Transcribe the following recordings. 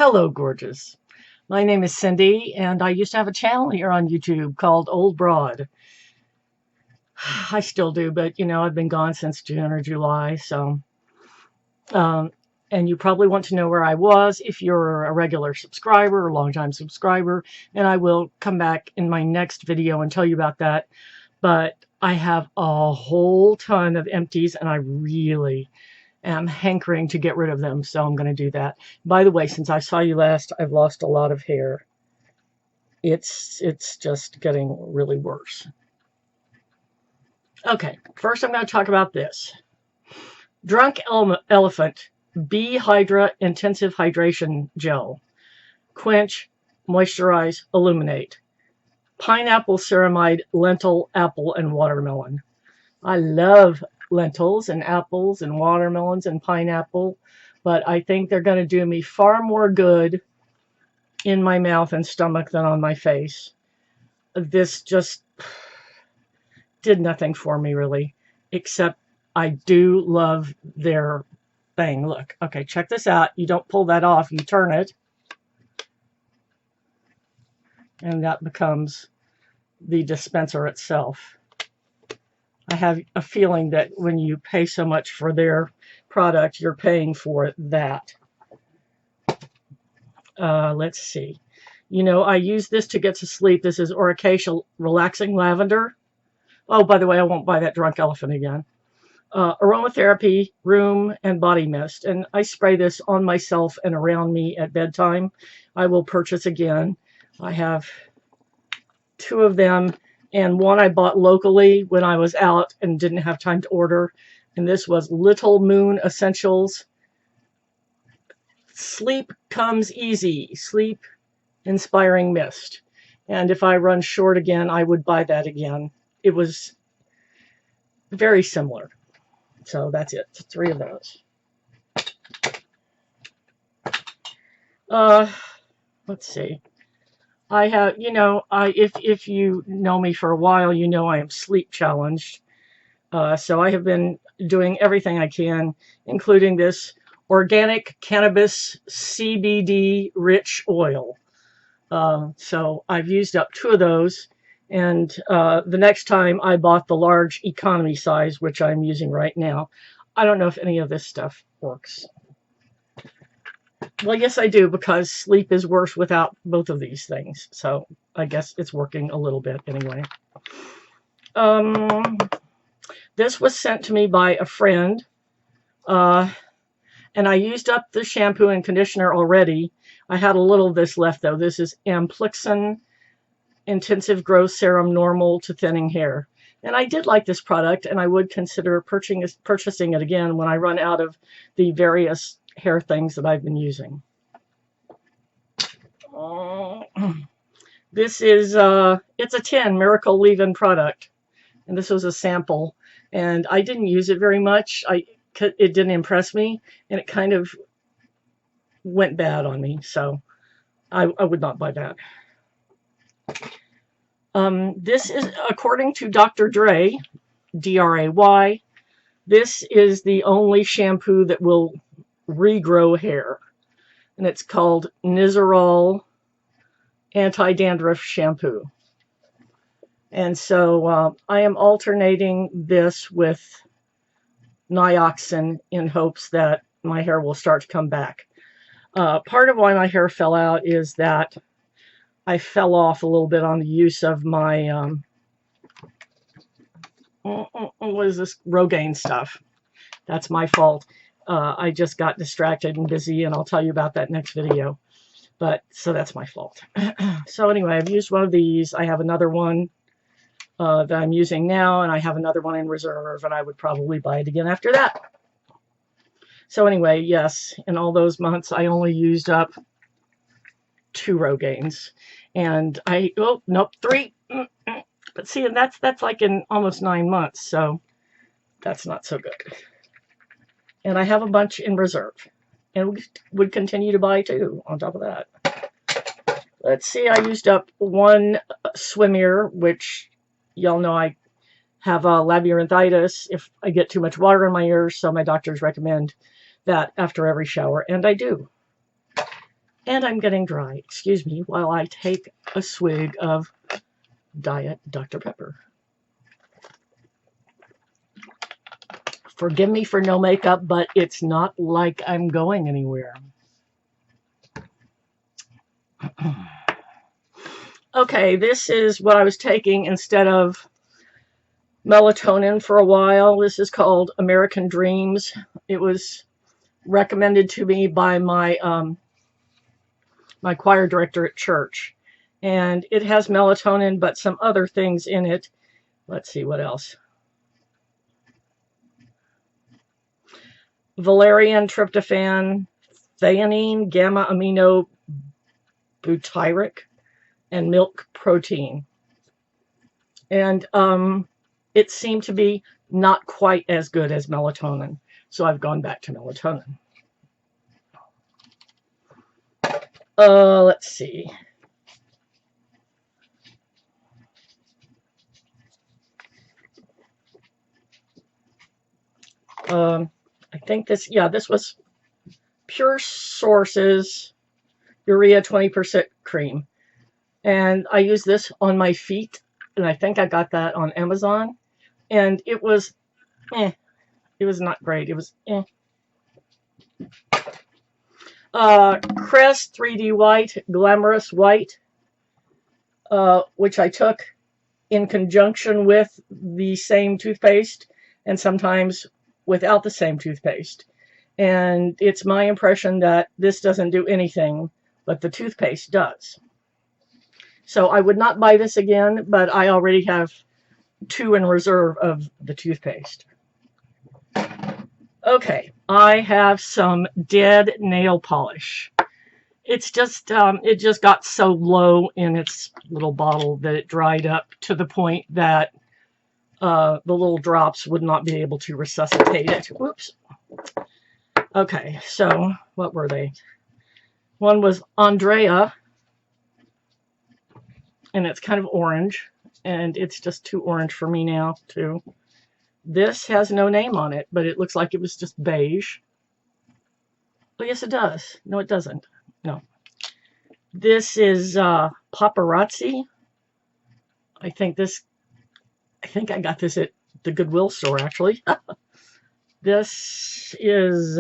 Hello, gorgeous. My name is Cindy, and I used to have a channel here on YouTube called Old Broad. I still do, but I've been gone since June or July, so. And you probably want to know where I was if you're a regular subscriber or longtime subscriber, and I will come back in my next video and tell you about that. But I have a whole ton of empties, and I really am hankering to get rid of them, so I'm going to do that. By the way, since I saw you last, I've lost a lot of hair. It's just getting really worse. Okay, first I'm going to talk about this. Drunk Elephant Bee Hydra Intensive Hydration Gel. Quench, moisturize, illuminate. Pineapple ceramide, lentil, apple, and watermelon. I love lentils and apples and watermelons and pineapple, but I think they're going to do me far more good in my mouth and stomach than on my face. This just did nothing for me, really, except I do love their thing. Look, okay, check this out. You don't pull that off, you turn it, and that becomes the dispenser itself. I have a feeling that when you pay so much for their product, you're paying for that. Let's see. I use this to get to sleep. This is Oracacia Relaxing Lavender. Oh, by the way, I won't buy that Drunk Elephant again. Aromatherapy, room, and body mist. And I spray this on myself and around me at bedtime. I will purchase again. I have 2 of them, and one I bought locally when I was out and didn't have time to order. And this was Little Moon Essentials. Sleep Comes Easy. Sleep Inspiring Mist. And if I run short again, I would buy that again. It was very similar. So that's it. 3 of those. Let's see. I have, if you know me for a while, you know I am sleep challenged. So I have been doing everything I can, including this organic cannabis CBD rich oil. So I've used up 2 of those. And the next time I bought the large economy size, which I'm using right now. I don't know if any of this stuff works. Well, yes, I do, because sleep is worse without both of these things. So I guess it's working a little bit anyway. This was sent to me by a friend. And I used up the shampoo and conditioner already. I had a little of this left, though. This is Amplixin Intensive Growth Serum Normal to Thinning Hair. And I did like this product, and I would consider purchasing it again when I run out of the various hair things that I've been using. This is, it's a 10 Miracle Leave-In product. And this was a sample. And I didn't use it very much. It didn't impress me, and it kind of went bad on me. So I would not buy that. This is, according to Dr. Dray, D-R-A-Y, this is the only shampoo that will regrow hair. And it's called Nizoral Anti-Dandruff Shampoo. And so I am alternating this with Nioxin in hopes that my hair will start to come back. Part of why my hair fell out is that I fell off a little bit on the use of my, what is this, Rogaine stuff. That's my fault. I just got distracted and busy, and I'll tell you about that next video. But, so that's my fault. So anyway, I've used one of these. I have another one that I'm using now, and I have another one in reserve, and I would probably buy it again after that. So anyway, yes, in all those months, I only used up 2 Rogaines. And oh, nope, 3. But see, and that's like in almost 9 months, so that's not so good. And I have a bunch in reserve, and would continue to buy 2 on top of that. Let's see, I used up 1 swim ear, which y'all know I have labyrinthitis if I get too much water in my ears, so my doctors recommend that after every shower, and I do. And I'm getting dry. Excuse me while I take a swig of Diet Dr. Pepper. Forgive me for no makeup, but it's not like I'm going anywhere. Okay, this is what I was taking instead of melatonin for a while. This is called American Dreams. It was recommended to me by my my choir director at church. And it has melatonin, but some other things in it. Let's see, what else? Valerian, tryptophan, theanine, gamma amino butyric, and milk protein. And it seemed to be not quite as good as melatonin. So I've gone back to melatonin. Let's see. I think this was Pure Sources Urea 20% cream. And I use this on my feet, and I think I got that on Amazon. And it was, it was not great. It was, Crest 3D White, Glamorous White, which I took in conjunction with the same toothpaste, and sometimes without the same toothpaste. And it's my impression that this doesn't do anything, but the toothpaste does. So I would not buy this again, but I already have 2 in reserve of the toothpaste. Okay, I have some dead nail polish. It's just, it just got so low in its little bottle that it dried up to the point that the little drops would not be able to resuscitate it. Whoops. Okay, so what were they? One was Andrea, and it's kind of orange, and it's just too orange for me now, too. This has no name on it, but it looks like it was just beige. Oh, yes, it does. No, it doesn't. No. This is Pop-arazzi. I think I got this at the Goodwill store, actually. This is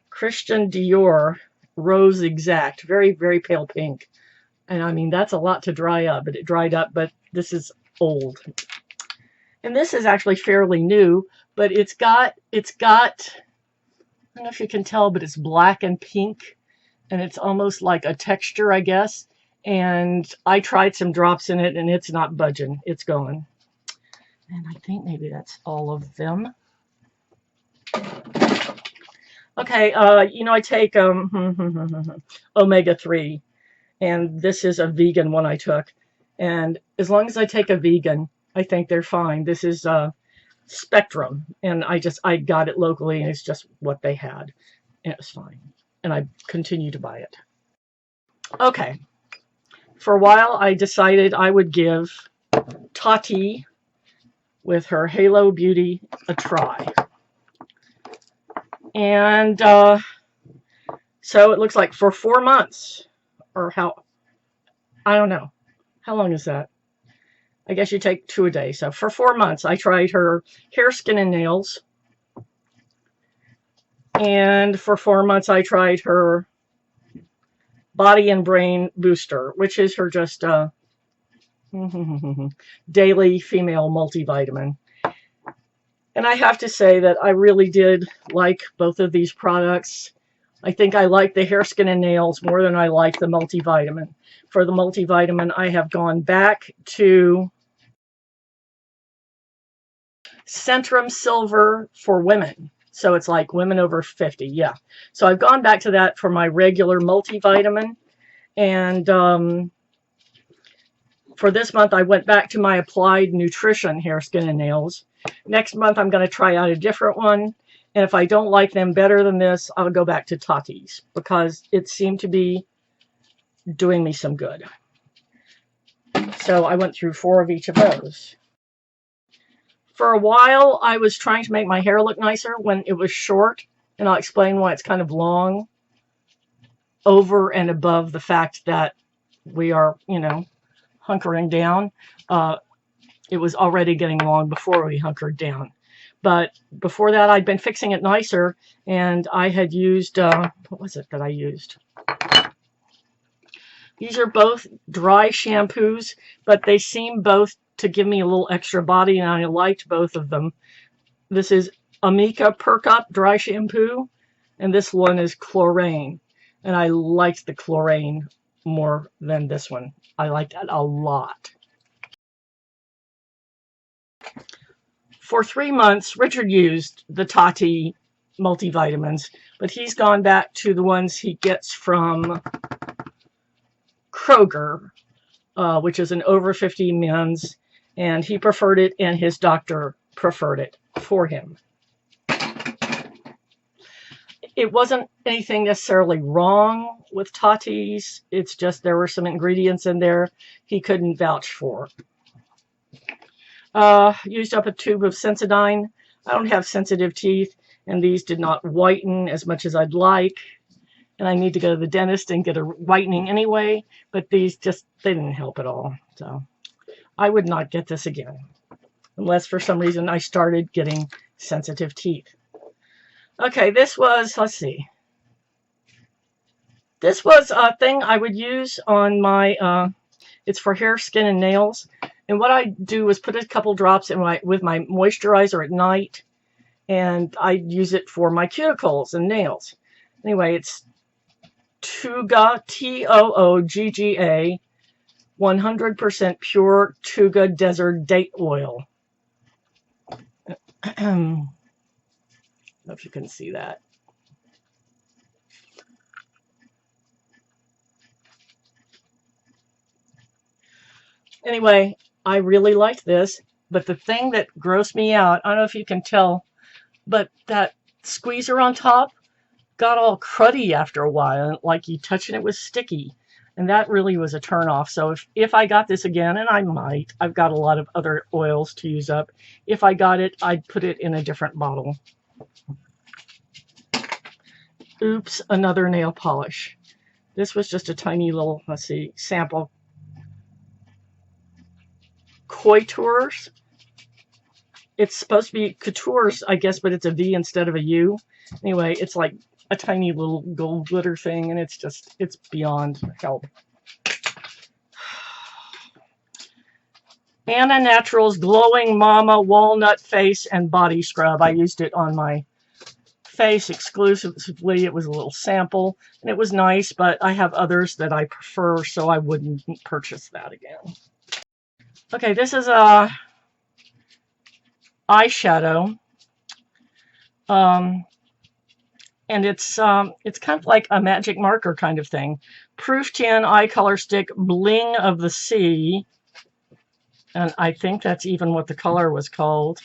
Christian Dior Rose Exact. Very, very pale pink. And I mean, that's a lot to dry up, but it dried up, but this is old. And this is actually fairly new, but it's got, I don't know if you can tell, but it's black and pink, and it's almost like a texture, I guess. And I tried some drops in it, and it's not budging. It's going. And I think maybe that's all of them. Okay, I take omega-3, and this is a vegan one I took. And as long as I take a vegan, I think they're fine. This is Spectrum, and I got it locally, and it's just what they had, and it was fine. And I continue to buy it. Okay, for a while I decided I would give Tati with her Halo Beauty a try. And so it looks like for 4 months, or I don't know. How long is that? I guess you take 2 a day. So for 4 months, I tried her hair, skin, and nails. And for 4 months, I tried her body and brain booster, which is her just daily female multivitamin. And I have to say that I really did like both of these products. I think I like the hair, skin, and nails more than I like the multivitamin. For the multivitamin, I have gone back to Centrum Silver for women. So it's like women over 50, yeah. So I've gone back to that for my regular multivitamin. And for this month, I went back to my Applied Nutrition hair, skin, and nails. Next month, I'm going to try out a different one. And if I don't like them better than this, I'll go back to Tati's, because it seemed to be doing me some good. So I went through 4 of each of those. For a while, I was trying to make my hair look nicer when it was short, and I'll explain why it's kind of long. over and above the fact that we are, you know, hunkering down. It was already getting long before we hunkered down. But before that, I'd been fixing it nicer, and I had used, what was it that I used? These are both dry shampoos, but they seem both to give me a little extra body, and I liked both of them. This is Amika Perk Up Dry Shampoo, and this one is Chlorane. And I liked the Chlorane more than this one. I liked that a lot. For 3 months, Richard used the Tati multivitamins, but he's gone back to the ones he gets from Kroger, which is an over 50 men's, and he preferred it, and his doctor preferred it for him. It wasn't anything necessarily wrong with Tati's. It's just there were some ingredients in there he couldn't vouch for. Used up a tube of Sensodyne. I don't have sensitive teeth, and these did not whiten as much as I'd like. And I need to go to the dentist and get a whitening anyway, but these just, they didn't help at all. So I would not get this again, unless for some reason I started getting sensitive teeth. Okay, this was, let's see. This was a thing I would use on my, it's for hair, skin, and nails. And what I do is put a couple drops in with my moisturizer at night, and I use it for my cuticles and nails. Anyway, it's Toogga, Toogga, 100% pure Toogga Desert Date Oil. I don't know if you can see that. Anyway, I really liked this, but the thing that grossed me out, I don't know if you can tell, but that squeezer on top got all cruddy after a while, like you touching it was sticky. And that really was a turnoff. So if I got this again, and I might, I've got a lot of other oils to use up. If I got it, I'd put it in a different bottle. Oops, another nail polish. This was just a tiny little, let's see, sample. Coutures. It's supposed to be Coutures, I guess, but it's a V instead of a U. Anyway, it's like a tiny little gold glitter thing, and it's just, it's beyond help. Anna Naturals Glowing Mama Walnut Face and Body Scrub. I used it on my face exclusively. It was a little sample, and it was nice, but I have others that I prefer, so I wouldn't purchase that again. Okay, this is a eyeshadow. And it's kind of like a magic marker kind of thing. Proof Tan Eye Color Stick Bling of the Sea. And I think that's even what the color was called.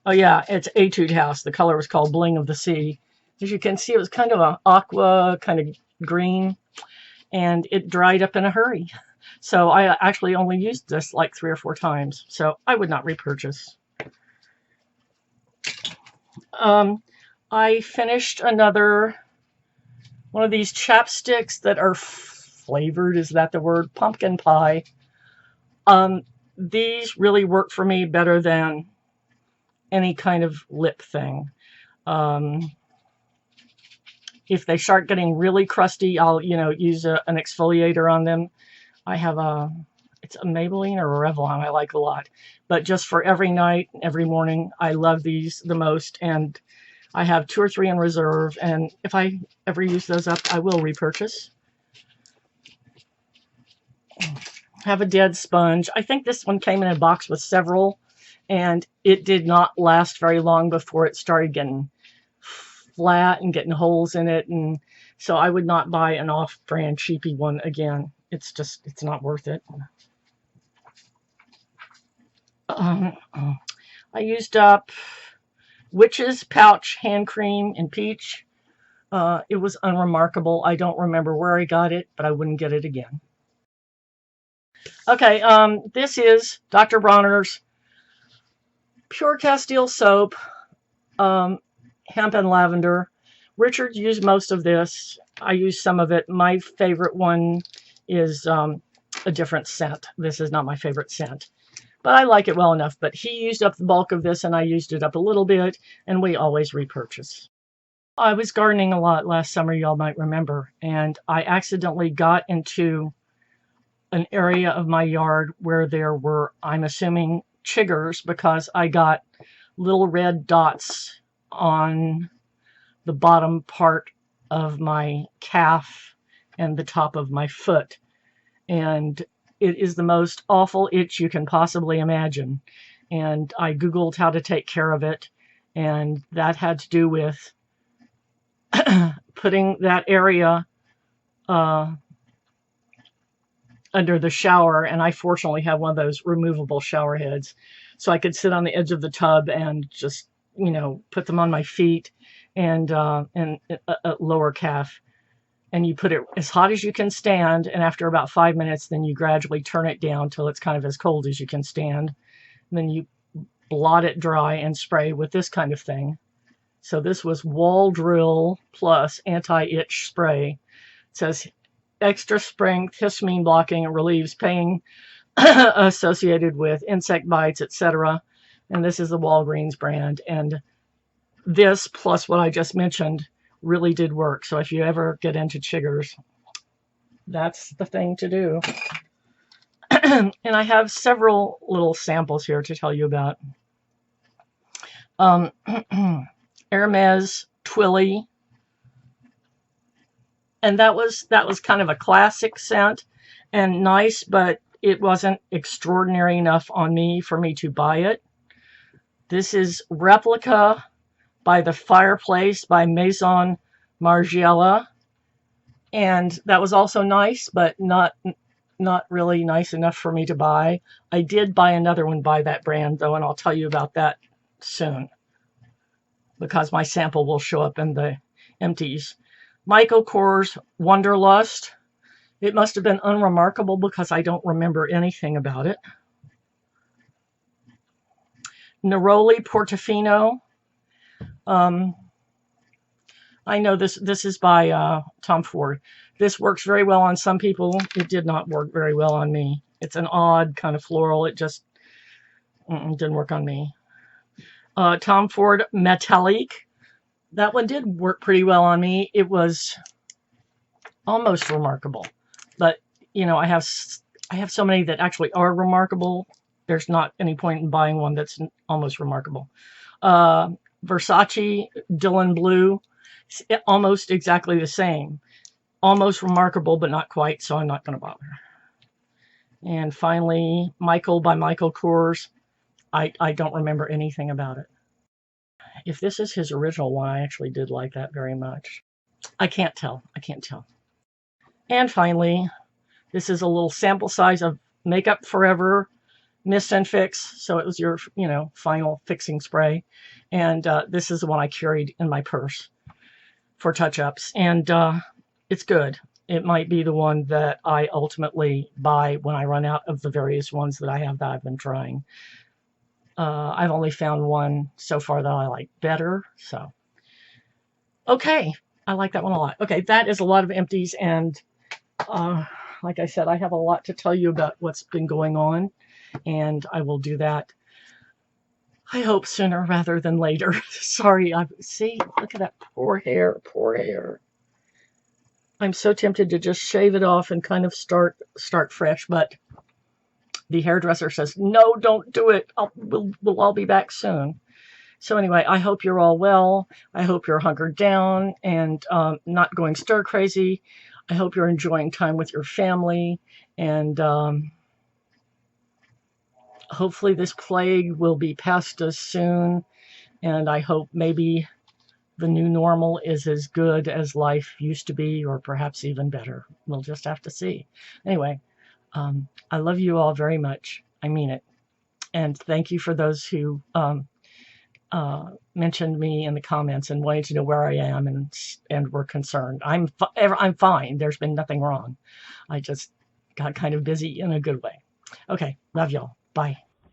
Oh yeah, it's Etude House. The color was called Bling of the Sea. As you can see, it was kind of an aqua, kind of green. And it dried up in a hurry. So I actually only used this like 3 or 4 times. So I would not repurchase. I finished another one of these chapsticks that are flavored, is that the word? Pumpkin pie. These really work for me better than any kind of lip thing. If they start getting really crusty, I'll, use an exfoliator on them. I have it's a Maybelline or a Revlon I like a lot. But just for every night, every morning, I love these the most. And I have 2 or 3 in reserve. And if I ever use those up, I will repurchase. Have a dead sponge. I think this one came in a box with several. And it did not last very long before it started getting flat and getting holes in it. And so I would not buy an off-brand cheapy one again. It's just, it's not worth it. I used up Witch's Pouch Hand Cream in Peach. It was unremarkable. I don't remember where I got it, but I wouldn't get it again. Okay, this is Dr. Bronner's Pure Castile Soap, Hemp and Lavender, Richard used most of this. I used some of it. My favorite one is a different scent. This is not my favorite scent, but I like it well enough. But he used up the bulk of this, and I used it up a little bit, and we always repurchase. I was gardening a lot last summer, y'all might remember, and I accidentally got into an area of my yard where there were, I'm assuming, chiggers, because I got little red dots on the bottom part of my calf and the top of my foot. And it is the most awful itch you can possibly imagine. And I Googled how to take care of it, and that had to do with putting that area under the shower, and I fortunately have one of those removable shower heads, so I could sit on the edge of the tub and just, you know, put them on my feet and a lower calf, and you put it as hot as you can stand, and after about 5 minutes, then you gradually turn it down till it's kind of as cold as you can stand, and then you blot it dry and spray with this kind of thing. So this was Wal-dryl plus anti-itch spray. It says extra strength, histamine blocking, and relieves pain associated with insect bites, etc. And this is the Walgreens brand. And this, plus what I just mentioned, really did work. So if you ever get into chiggers, that's the thing to do. And I have several little samples here to tell you about. Hermes Twilly, and that was kind of a classic scent and nice, but it wasn't extraordinary enough on me for me to buy it. This is Replica by the Fireplace by Maison Margiela, and that was also nice, but not really nice enough for me to buy. I did buy another one by that brand though, and I'll tell you about that soon, because my sample will show up in the empties. Michael Kors Wanderlust. It must have been unremarkable because I don't remember anything about it. Neroli Portofino. I know this is by Tom Ford. This works very well on some people. It did not work very well on me. It's an odd kind of floral. It just didn't work on me. Tom Ford Metallique. That one did work pretty well on me. It was almost remarkable. But, you know, I have so many that actually are remarkable. There's not any point in buying one that's almost remarkable. Versace Dylan Blue. Almost exactly the same. Almost remarkable, but not quite, so I'm not going to bother. And finally, Michael by Michael Kors. I don't remember anything about it. If this is his original one, I actually did like that very much. I can't tell. And finally, this is a little sample size of Makeup Forever Mist and Fix. So it was your, you know, final fixing spray. And this is the one I carried in my purse for touch-ups. And it's good. It might be the one that I ultimately buy when I run out of the various ones that I have that I've been trying. I've only found one so far that I like better. So, okay. I like that one a lot. Okay, that is a lot of empties. And like I said, I have a lot to tell you about what's been going on. And I will do that, I hope, sooner rather than later. Sorry. See, look at that poor hair. Poor hair. I'm so tempted to just shave it off and kind of start fresh, but the hairdresser says, no, don't do it. We'll all be back soon. So anyway, I hope you're all well. I hope you're hunkered down and not going stir crazy. I hope you're enjoying time with your family. And hopefully this plague will be past us soon. And I hope maybe the new normal is as good as life used to be, or perhaps even better. We'll just have to see. Anyway. I love you all very much. I mean it. And thank you for those who mentioned me in the comments and wanted to know where I am and were concerned. I'm fine. There's been nothing wrong. I just got kind of busy in a good way. Okay. Love y'all. Bye.